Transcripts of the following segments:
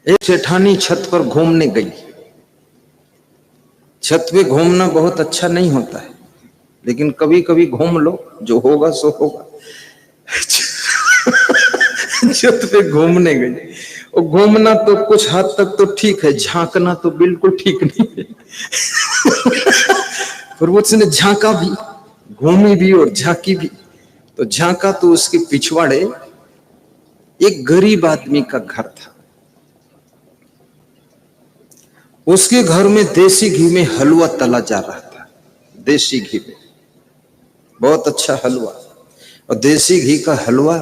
एक सेठानी छत पर घूमने गई। छत पे घूमना बहुत अच्छा नहीं होता है, लेकिन कभी कभी घूम लो, जो होगा सो होगा। छत पे घूमने गई और घूमना तो कुछ हद तक तो ठीक है, झांकना तो बिल्कुल ठीक नहीं है। पर वो उसने झांका भी, घूमी भी और झांकी भी। तो झांका तो उसके पिछवाड़े एक गरीब आदमी का घर था। उसके घर में देसी घी में हलवा तला जा रहा था। देसी घी में बहुत अच्छा हलवा, और देसी घी का हलवा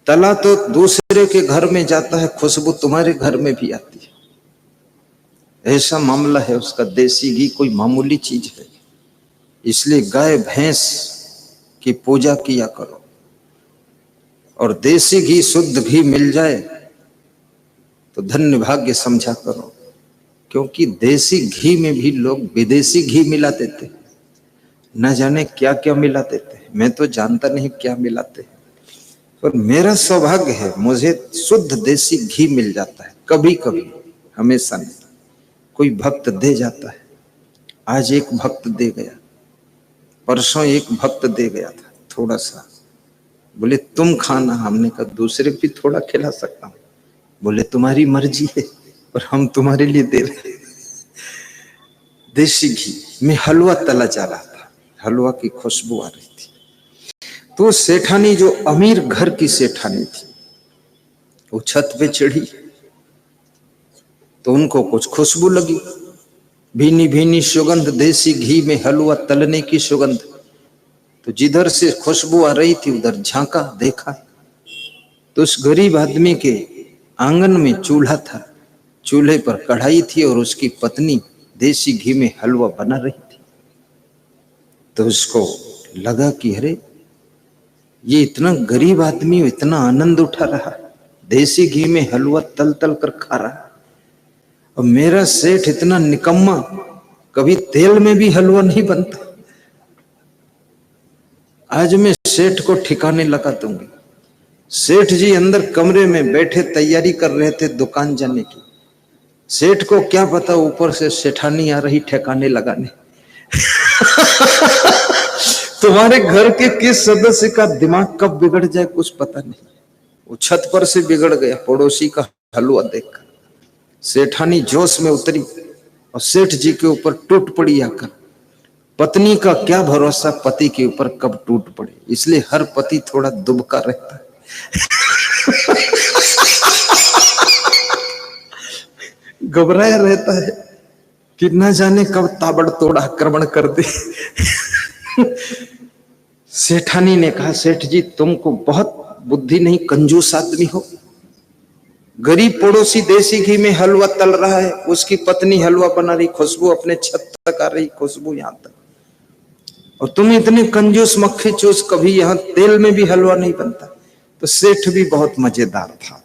तला तो दूसरे के घर में जाता है, खुशबू तुम्हारे घर में भी आती है। ऐसा मामला है उसका। देसी घी कोई मामूली चीज है, इसलिए गाय भैंस की पूजा किया करो। और देसी घी शुद्ध घी मिल जाए तो धन्य भाग्य समझा करो, क्योंकि देसी घी में भी लोग विदेशी घी मिला देते, न जाने क्या क्या मिला देते। मैं तो जानता नहीं क्या मिलाते, पर मेरा सौभाग्य है मुझे शुद्ध देसी घी मिल जाता है। कभी कभी, हमेशा नहीं। कोई भक्त दे जाता है, आज एक भक्त दे गया, परसों एक भक्त दे गया था थोड़ा सा। बोले तुम खाना, हमने कहा दूसरे भी थोड़ा खिला सकता हूं। बोले तुम्हारी मर्जी है, पर हम तुम्हारे लिए दे रहे। देसी घी में हलवा तला जा रहा था, हलवा की खुशबू आ रही थी। तो सेठानी, जो अमीर घर की सेठानी थी, वो छत पे चढ़ी तो उनको कुछ खुशबू लगी, भीनी भीनी सुगंध, देसी घी में हलवा तलने की सुगंध। तो जिधर से खुशबू आ रही थी उधर झांका, देखा तो उस गरीब आदमी के आंगन में चूल्हा था, चूल्हे पर कढ़ाई थी और उसकी पत्नी देसी घी में हलवा बना रही थी। तो उसको लगा कि अरे ये इतना गरीब आदमी इतना आनंद उठा रहा, देसी घी में हलवा तल तल कर खा रहा, और मेरा सेठ इतना निकम्मा, कभी तेल में भी हलवा नहीं बनता। आज मैं सेठ को ठिकाने लगा दूंगी। सेठ जी अंदर कमरे में बैठे तैयारी कर रहे थे दुकान जाने की। सेठ को क्या पता ऊपर से सेठानी आ रही ठिकाने लगाने। तुम्हारे घर के किस सदस्य का दिमाग कब बिगड़ जाए कुछ पता नहीं। वो छत पर से बिगड़ गया पड़ोसी का हलवा देखकर। सेठानी जोश में उतरी और सेठ जी के ऊपर टूट पड़ी आकर। पत्नी का क्या भरोसा पति के ऊपर कब टूट पड़े, इसलिए हर पति थोड़ा दुबका रहता है। घबराया रहता है कि न जाने कब ताबड़तोड़ आक्रमण कर दे। सेठानी ने कहा, सेठ जी तुमको बहुत बुद्धि नहीं, कंजूस आदमी हो। गरीब पड़ोसी देसी घी में हलवा तल रहा है, उसकी पत्नी हलवा बना रही, खुशबू अपने छत तक आ रही, खुशबू यहां तक, और तुम इतने कंजूस मक्खी चूस, कभी यहां तेल में भी हलवा नहीं बनता। तो सेठ भी बहुत मजेदार था,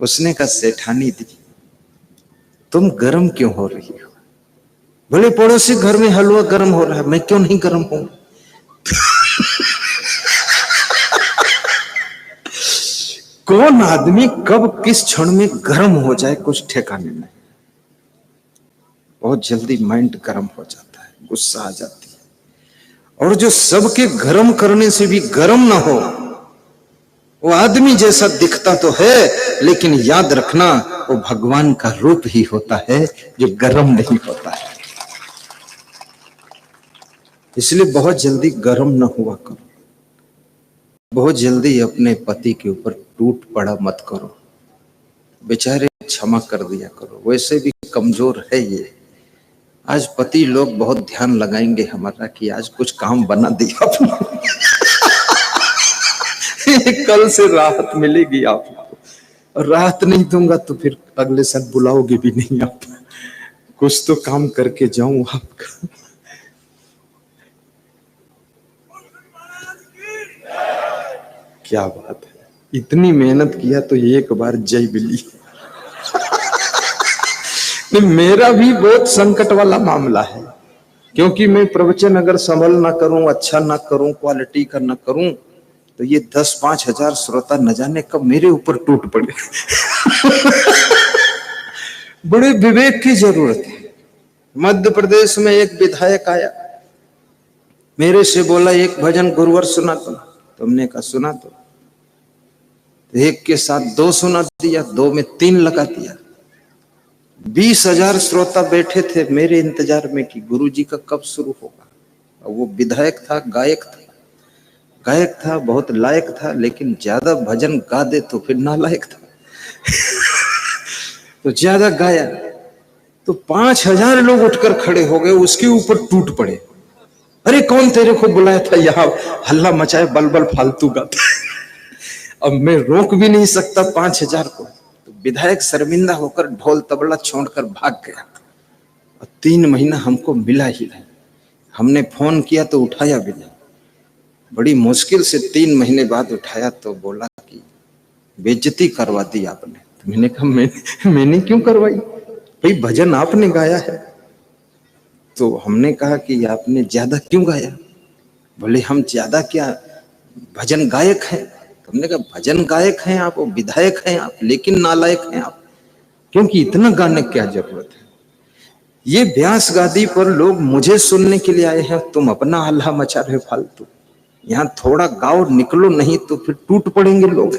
उसने कहा सेठानी दी तुम गर्म क्यों हो रही हो? बोले पड़ोसी घर में हलवा गर्म हो रहा है, मैं क्यों नहीं गर्म हूं? कौन आदमी कब किस क्षण में गर्म हो जाए कुछ ठिकाने नहीं। बहुत जल्दी माइंड गर्म हो जाता है, गुस्सा आ जाती है। और जो सबके गर्म करने से भी गर्म ना हो, वो आदमी जैसा दिखता तो है, लेकिन याद रखना वो भगवान का रूप ही होता है जो गर्म नहीं होता है। इसलिए बहुत जल्दी गर्म ना हुआ करो, बहुत जल्दी अपने पति के ऊपर टूट पड़ा मत करो, बेचारे क्षमा कर दिया करो, वैसे भी कमजोर है ये। आज पति लोग बहुत ध्यान लगाएंगे हमारा कि आज कुछ काम बना दिया अपना। कल से राहत मिलेगी आपको, और राहत नहीं दूंगा तो फिर अगले साल बुलाओगे भी नहीं आप। कुछ तो काम करके जाऊं आपका। क्या बात है, इतनी मेहनत किया तो एक बार जय बिली। मेरा भी बहुत संकट वाला मामला है, क्योंकि मैं प्रवचन अगर संभल ना करूं, अच्छा ना करूं, क्वालिटी का ना करूं, तो ये 10-5 हजार श्रोता न जाने कब मेरे ऊपर टूट पड़े। बड़े विवेक की जरूरत है। मध्य प्रदेश में एक विधायक आया, मेरे से बोला एक भजन गुरुवर सुना दो। तुमने कहा सुना दो। तो एक के साथ 2 सुना दिया, 2 में 3 लगा दिया। 20,000 श्रोता बैठे थे मेरे इंतजार में कि गुरुजी का कब शुरू होगा। और वो विधायक था, गायक था, बहुत लायक था, लेकिन ज्यादा भजन गा दे तो फिर नालायक था। तो ज्यादा गाया तो 5,000 लोग उठकर खड़े हो गए, उसके ऊपर टूट पड़े। अरे कौन तेरे को बुलाया था यहाँ, हल्ला मचाए, बलबल फालतू गाता। अब मैं रोक भी नहीं सकता 5,000 को। तो विधायक शर्मिंदा होकर ढोल तबला छोड़कर भाग गया। और 3 महीना हमको मिला ही नहीं। हमने फोन किया तो उठाया भी नहीं। बड़ी मुश्किल से 3 महीने बाद उठाया तो बोला कि बेइज्जती करवा दी आपने। तो मैंने कहा मैंने क्यों करवाई भाई, भजन आपने गाया है। तो हमने कहा कि आपने ज्यादा क्यों गाया। बोले हम ज्यादा क्या, भजन गायक हैं। तो हमने कहा भजन गायक हैं आप, विधायक हैं आप, लेकिन नालायक हैं आप, क्योंकि इतना गाने की क्या जरूरत है। ये व्यास गादी पर लोग मुझे सुनने के लिए आए हैं, तुम अपना हल्ला मचा रहे फालतू। यहाँ थोड़ा गाओ, निकलो, नहीं तो फिर टूट पड़ेंगे लोग।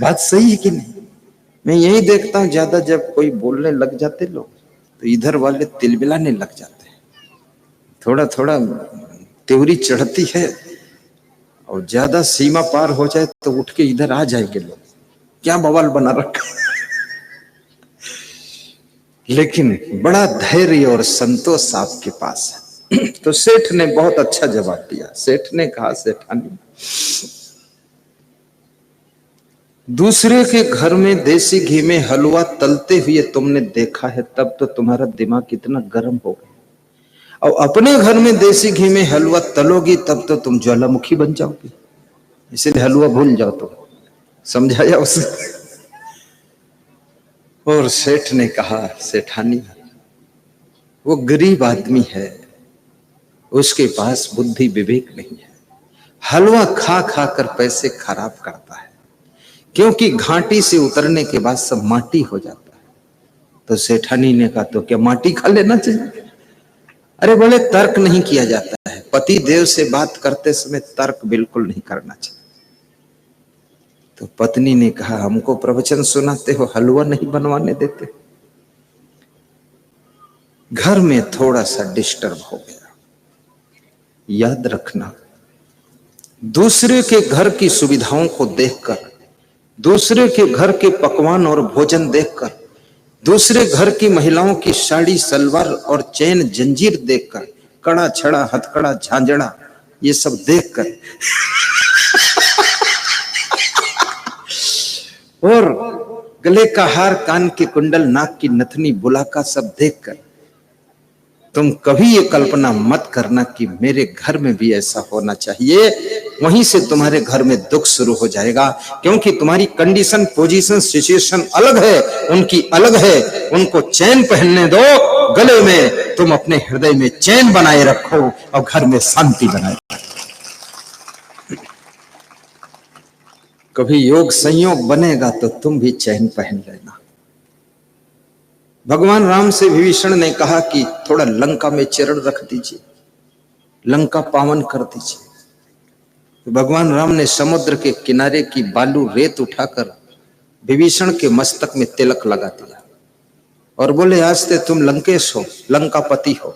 बात सही है कि नहीं। मैं यही देखता हूं, ज्यादा जब कोई बोलने लग जाते लोग तो इधर वाले तिलबिलाने लग जाते हैं। थोड़ा थोड़ा त्योरी चढ़ती है और ज्यादा सीमा पार हो जाए तो उठ के इधर आ जाएंगे लोग, क्या बवाल बना रखा। लेकिन बड़ा धैर्य और संतोष आपके पास है। तो सेठ ने बहुत अच्छा जवाब दिया। सेठ ने कहा, सेठानी, दूसरे के घर में देसी घी में हलवा तलते हुए तुमने देखा है, तब तो तुम्हारा दिमाग कितना गर्म हो गया। और अपने घर में देसी घी में हलवा तलोगी तब तो तुम ज्वालामुखी बन जाओगी। इसलिए हलवा भूल जाओ। तो समझाया उसे। और सेठ ने कहा, सेठानी, वो गरीब आदमी है, उसके पास बुद्धि विवेक नहीं है। हलवा खा खा कर पैसे खराब करता है, क्योंकि घाटी से उतरने के बाद सब माटी हो जाता है। तो सेठानी ने कहा, तो क्या माटी खा लेना चाहिए। अरे बोले तर्क नहीं किया जाता है, पति देव से बात करते समय तर्क बिल्कुल नहीं करना चाहिए। तो पत्नी ने कहा, हमको प्रवचन सुनाते हो, हलवा नहीं बनवाने देते। घर में थोड़ा सा डिस्टर्ब हो गया। याद रखना, दूसरे के घर की सुविधाओं को देखकर, दूसरे के घर के पकवान और भोजन देखकर, दूसरे घर की महिलाओं की साड़ी सलवार और चैन जंजीर देखकर, कड़ा छड़ा हथकड़ा झांझड़ा ये सब देखकर और गले का हार, कान के कुंडल, नाक की नथनी, बुलाका सब देखकर तुम कभी ये कल्पना मत करना कि मेरे घर में भी ऐसा होना चाहिए। वहीं से तुम्हारे घर में दुख शुरू हो जाएगा, क्योंकि तुम्हारी कंडीशन, पोजीशन, सिचुएशन अलग है, उनकी अलग है। उनको चैन पहनने दो गले में, तुम अपने हृदय में चैन बनाए रखो और घर में शांति बनाए रखो। कभी योग संयोग बनेगा तो तुम भी चैन पहन लेना। भगवान राम से विभीषण ने कहा कि थोड़ा लंका में चरण रख दीजिए, लंका पावन कर दीजिए। तो भगवान राम ने समुद्र के किनारे की बालू रेत उठाकर विभीषण के मस्तक में तिलक लगा दिया और बोले, आज से तुम लंकेश हो, लंकापति हो,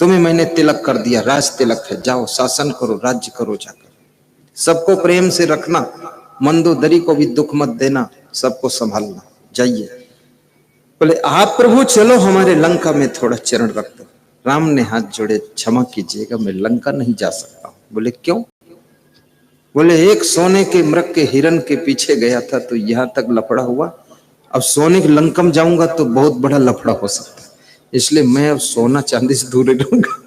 तुम्हें मैंने तिलक कर दिया, राज तिलक है, जाओ शासन करो, राज्य करो जाकर। सबको प्रेम से रखना, मंदोदरी को भी दुख मत देना, सबको संभालना, जाइए। बोले, आप प्रभु चलो हमारे लंका में थोड़ा चरण रख दो। राम ने हाथ जोड़े, क्षमा कीजिएगा, मैं लंका नहीं जा सकता। बोले क्यों। बोले, एक सोने के मृग के हिरण के पीछे गया था तो यहां तक लफड़ा हुआ, अब सोने के लंका में जाऊंगा तो बहुत बड़ा लफड़ा हो सकता है, इसलिए मैं अब सोना चांदी से दूर रहूंगा।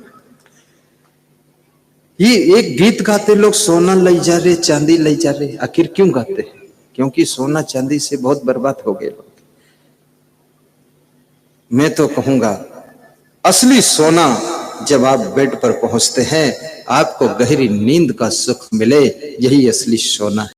ये एक गीत गाते लोग, सोना ले जा रहे, चांदी ले जा रहे। आखिर क्यों गाते हैं, क्योंकि सोना चांदी से बहुत बर्बाद हो गए लोग। मैं तो कहूंगा असली सोना जब आप बेड पर पहुंचते हैं आपको गहरी नींद का सुख मिले, यही असली सोना है।